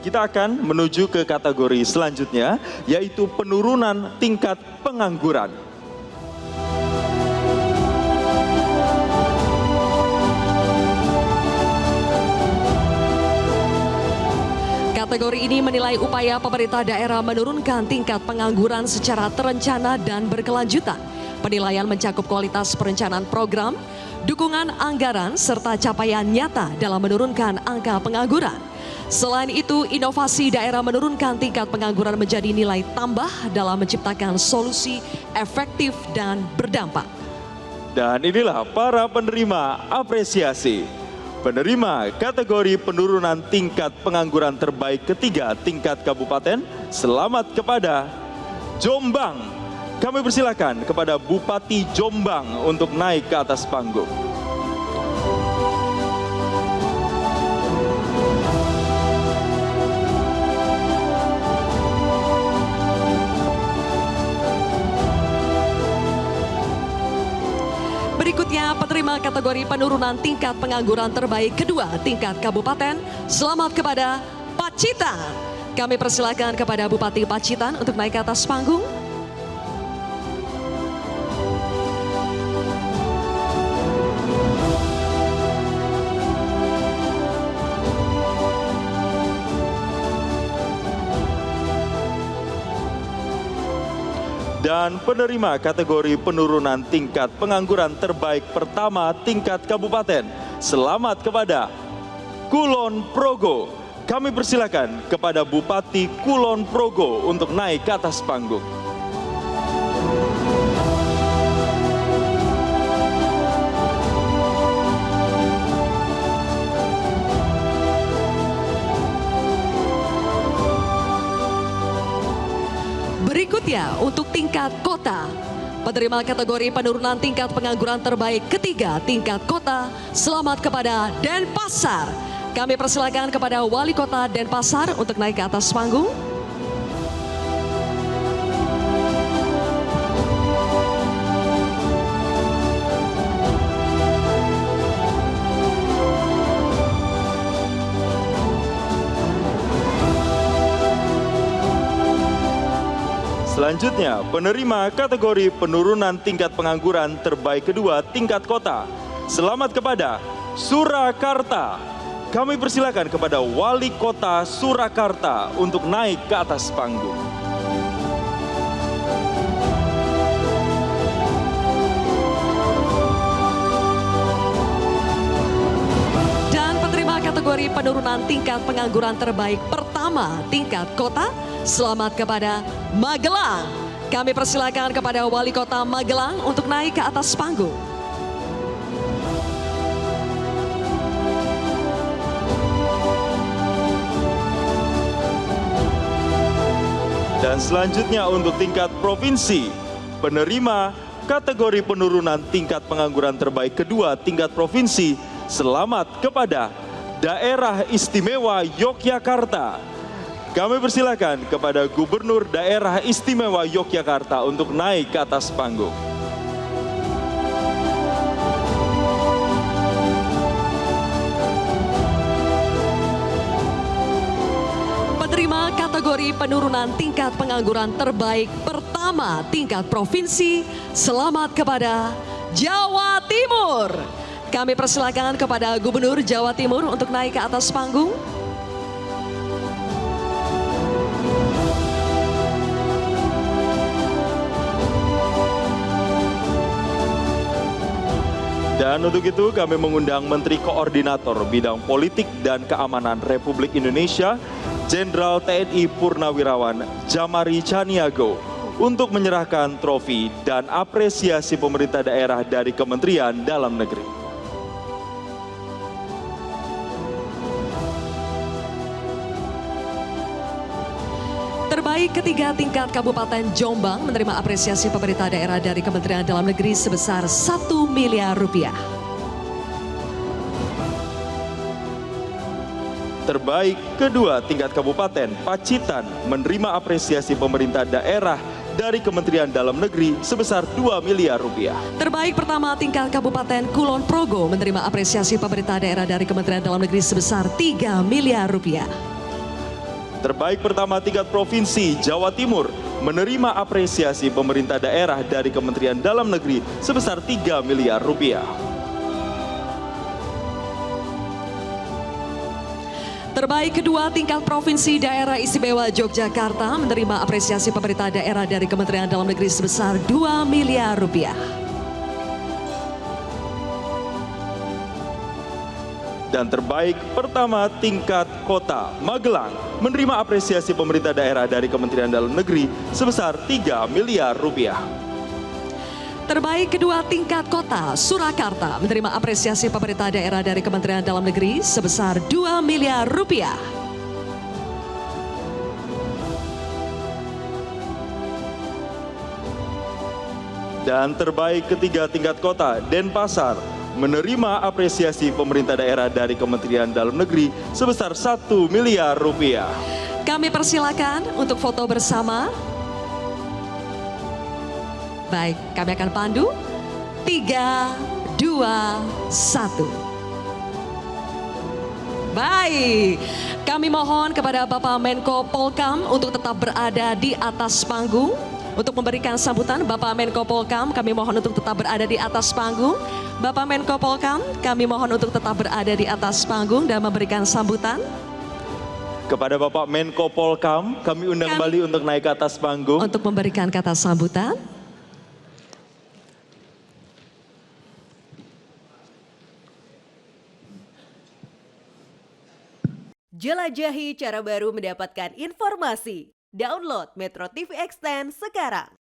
kita akan menuju ke kategori selanjutnya, yaitu penurunan tingkat pengangguran. Kategori ini menilai upaya pemerintah daerah menurunkan tingkat pengangguran secara terencana dan berkelanjutan. Penilaian mencakup kualitas perencanaan program, dukungan anggaran, serta capaian nyata dalam menurunkan angka pengangguran. Selain itu, inovasi daerah menurunkan tingkat pengangguran menjadi nilai tambah dalam menciptakan solusi efektif dan berdampak. Dan inilah para penerima apresiasi. Penerima kategori penurunan tingkat pengangguran terbaik ketiga tingkat kabupaten, selamat kepada Jombang. Kami persilakan kepada Bupati Jombang untuk naik ke atas panggung. Berikutnya penerima kategori penurunan tingkat pengangguran terbaik kedua tingkat kabupaten, selamat kepada Pacitan. Kami persilakan kepada Bupati Pacitan untuk naik ke atas panggung. Dan penerima kategori penurunan tingkat pengangguran terbaik pertama tingkat kabupaten, selamat kepada Kulon Progo. Kami persilakan kepada Bupati Kulon Progo untuk naik ke atas panggung. Berikutnya untuk tingkat kota, penerima kategori penurunan tingkat pengangguran terbaik ketiga tingkat kota, selamat kepada Denpasar. Kami persilakan kepada Wali Kota Denpasar untuk naik ke atas panggung. Selanjutnya, penerima kategori penurunan tingkat pengangguran terbaik kedua tingkat kota, selamat kepada Surakarta. Kami persilakan kepada Wali Kota Surakarta untuk naik ke atas panggung. Dan penerima kategori penurunan tingkat pengangguran terbaik pertama tingkat kota, selamat kepada Magelang. Kami persilakan kepada Wali Kota Magelang untuk naik ke atas panggung. Dan selanjutnya untuk tingkat provinsi, penerima kategori penurunan tingkat pengangguran terbaik kedua tingkat provinsi, selamat kepada Daerah Istimewa Yogyakarta. Kami persilakan kepada Gubernur Daerah Istimewa Yogyakarta untuk naik ke atas panggung. Penerima kategori penurunan tingkat pengangguran terbaik pertama tingkat provinsi, selamat kepada Jawa Timur. Kami persilakan kepada Gubernur Jawa Timur untuk naik ke atas panggung. Dan untuk itu kami mengundang Menteri Koordinator Bidang Politik dan Keamanan Republik Indonesia, Jenderal TNI Purnawirawan Jamari Caniago, untuk menyerahkan trofi dan apresiasi pemerintah daerah dari Kementerian Dalam Negeri. Terbaik ketiga tingkat Kabupaten Jombang menerima apresiasi pemerintah daerah dari Kementerian Dalam Negeri sebesar 1 miliar rupiah. Terbaik kedua tingkat Kabupaten Pacitan menerima apresiasi pemerintah daerah dari Kementerian Dalam Negeri sebesar 2 miliar rupiah. Terbaik pertama tingkat Kabupaten Kulon Progo menerima apresiasi pemerintah daerah dari Kementerian Dalam Negeri sebesar 3 miliar rupiah. Terbaik pertama tingkat provinsi Jawa Timur menerima apresiasi pemerintah daerah dari Kementerian Dalam Negeri sebesar 3 miliar rupiah. Terbaik kedua tingkat provinsi daerah istimewa Yogyakarta menerima apresiasi pemerintah daerah dari Kementerian Dalam Negeri sebesar 2 miliar rupiah. Dan terbaik pertama tingkat kota Magelang menerima apresiasi pemerintah daerah dari Kementerian Dalam Negeri sebesar 3 miliar rupiah. Terbaik kedua tingkat kota Surakarta menerima apresiasi pemerintah daerah dari Kementerian Dalam Negeri sebesar 2 miliar rupiah. Dan terbaik ketiga tingkat kota Denpasar menerima apresiasi pemerintah daerah dari Kementerian Dalam Negeri sebesar 1 miliar rupiah. Kami persilakan untuk foto bersama. Baik, kami akan pandu. 3, 2, 1. Baik, kami mohon kepada Bapak Menko Polkam untuk tetap berada di atas panggung. Untuk memberikan sambutan, Bapak Menko Polkam, kami mohon untuk tetap berada di atas panggung. Bapak Menko Polkam, kami mohon untuk tetap berada di atas panggung dan memberikan sambutan. Kepada Bapak Menko Polkam, kami undang kembali untuk naik ke atas panggung. Untuk memberikan kata sambutan. Jelajahi cara baru mendapatkan informasi. Download Metro TV Extend sekarang.